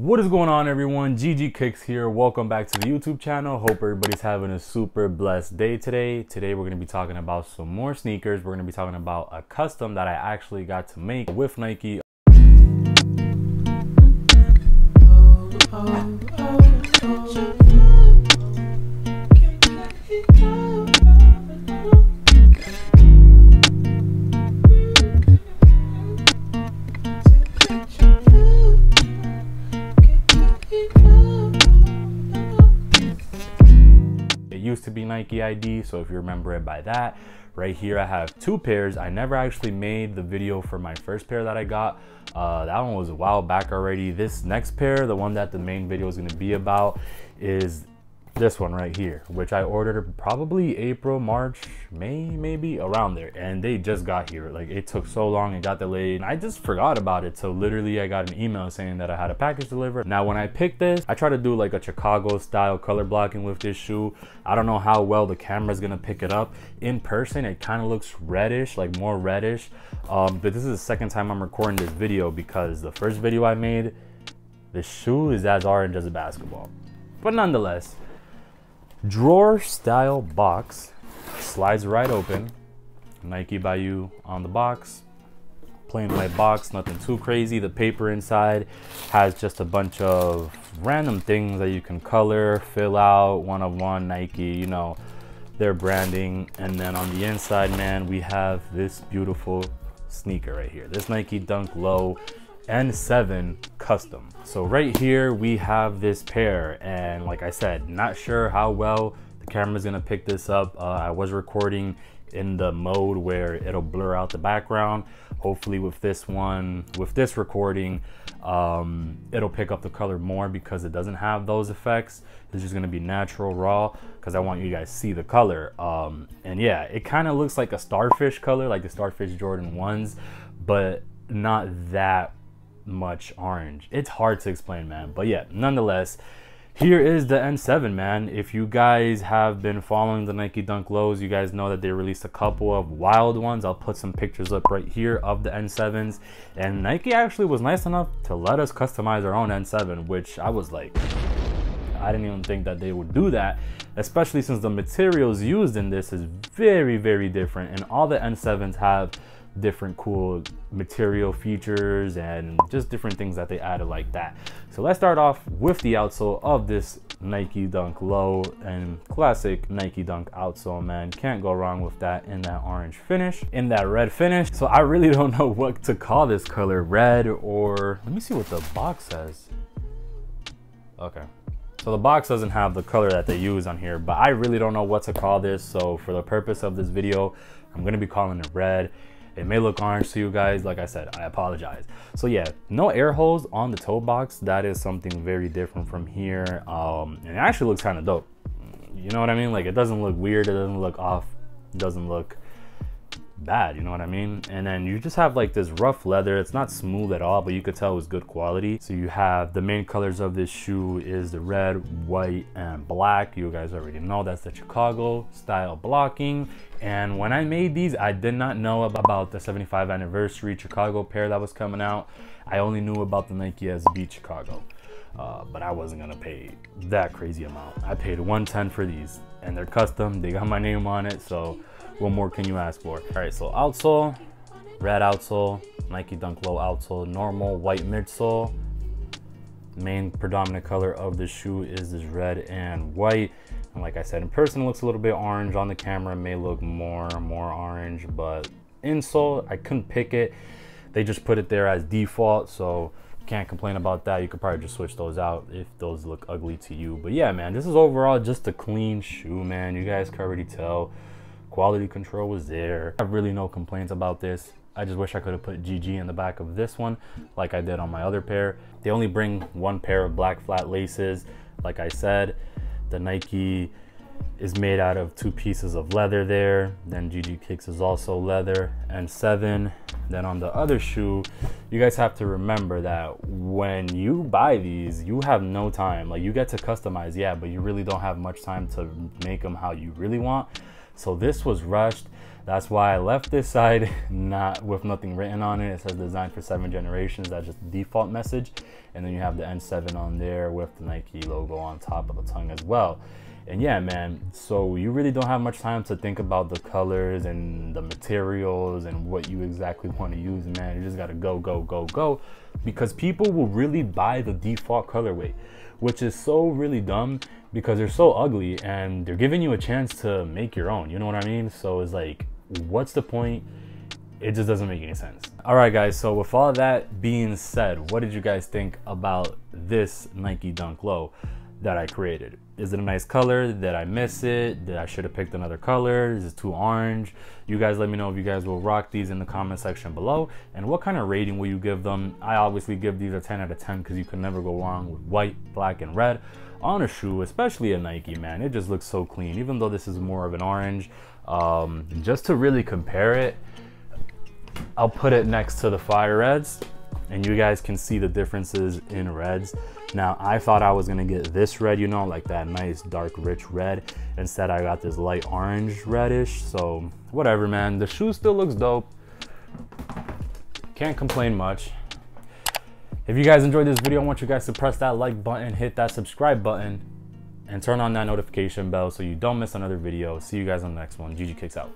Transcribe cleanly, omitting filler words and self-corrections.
What is going on, everyone? ggkickzz here. Welcome back to the YouTube channel. Hope everybody's having a super blessed day today. Today we're going to be talking about some more sneakers. We're going to be talking about a custom that I actually got to make with Nike. Used to be Nike ID, so if you remember it by that, right here I have two pairs. I never actually made the video for my first pair that I got. That one was a while back already. This next pair, the one that the main video is going to be about, is this one right here, which I ordered probably April, March, May, maybe around there, and they just got here. Like, it took so long, it got delayed, and I just forgot about it. So literally I got an email saying that I had a package delivered. Now when I picked this, I try to do like a Chicago style color blocking with this shoe. I don't know how well the camera is gonna pick it up. In person it kind of looks reddish, like more reddish, but this is the second time I'm recording this video because the first video I made, the shoe is as orange as a basketball. But nonetheless, drawer style box, slides right open, Nike by you on the box, plain white box, nothing too crazy. The paper inside has just a bunch of random things that you can color, fill out, one of one, Nike, you know, their branding. And then on the inside, man, we have this beautiful sneaker right here, this Nike Dunk Low N7 custom. So right here we have this pair, and like I said, not sure how well the camera's gonna pick this up. I was recording in the mode where it'll blur out the background. Hopefully with this one, with this recording, it'll pick up the color more because it doesn't have those effects. It's just gonna be natural raw because I want you guys to see the color. And yeah, it kind of looks like a starfish color, like the Starfish Jordan 1s, but not that much orange. It's hard to explain, man, but yeah, nonetheless, here is the N7, man. If you guys have been following the Nike Dunk Lows, you guys know that they released a couple of wild ones. I'll put some pictures up right here of the N7s, and Nike actually was nice enough to let us customize our own N7, which I was like, I didn't even think that they would do that, especially since the materials used in this is very, very different, and all the N7s have different cool material features and just different things that they added like that. So let's start off with the outsole of this Nike Dunk Low, and classic Nike Dunk outsole, man. Can't go wrong with that in that orange finish, in that red finish. So I really don't know what to call this color, red, or let me see what the box says. Okay, so the box doesn't have the color that they use on here, but I really don't know what to call this. So for the purpose of this video, I'm gonna be calling it red. It may look orange to you guys. Like I said, I apologize. So yeah, no air holes on the toe box. That is something very different from here. And it actually looks kind of dope. You know what I mean? Like, it doesn't look weird. It doesn't look off. It doesn't look bad. You know what I mean? And then you just have like this rough leather. It's not smooth at all, but you could tell it was good quality. So you have the main colors of this shoe is the red, white, and black. You guys already know that's the Chicago style blocking. And when I made these, I did not know about the 75th anniversary Chicago pair that was coming out. I only knew about the Nike SB Chicago, but I wasn't gonna pay that crazy amount. I paid $110 for these, and they're custom. They got my name on it, so what more can you ask for? All right, so outsole, red outsole, Nike Dunk Low outsole, normal white midsole. Main predominant color of the shoe is this red and white. And like I said, in person it looks a little bit orange. On the camera it may look more orange, but insole, I couldn't pick it. They just put it there as default, so can't complain about that. You could probably just switch those out if those look ugly to you. But yeah, man, this is overall just a clean shoe, man. You guys can already tell quality control was there. I have really no complaints about this. I just wish I could have put GG in the back of this one like I did on my other pair. They only bring one pair of black flat laces. Like I said, the Nike is made out of two pieces of leather there. Then ggkickzz is also leather and N7. Then on the other shoe, you guys have to remember that when you buy these, you have no time. Like, you get to customize, yeah, but you really don't have much time to make them how you really want. So this was rushed. That's why I left this side not with nothing written on it. It says designed for 7 generations. That's just the default message. And then you have the N7 on there with the Nike logo on top of the tongue as well. And yeah, man, so you really don't have much time to think about the colors and the materials and what you exactly want to use, man. You just got to go, because people will really buy the default colorway, which is so really dumb because they're so ugly and they're giving you a chance to make your own. You know what I mean? So it's like, what's the point? It just doesn't make any sense. All right, guys, so with all that being said, what did you guys think about this Nike Dunk Low that I created? Is it a nice color? Did I miss it? Did I should have picked another color? Is it too orange? You guys let me know if you guys will rock these in the comment section below, and what kind of rating will you give them? I obviously give these a 10 out of 10 because you can never go wrong with white, black, and red on a shoe, especially a Nike, man. It just looks so clean, even though this is more of an orange. Just to really compare it, I'll put it next to the Fire Reds, and you guys can see the differences in reds. Now, I thought I was gonna get this red, you know, like that nice dark rich red. Instead, I got this light orange reddish. So whatever, man. The shoe still looks dope. Can't complain much. If you guys enjoyed this video, I want you guys to press that like button, hit that subscribe button, and turn on that notification bell so you don't miss another video. See you guys on the next one. ggkickzz out.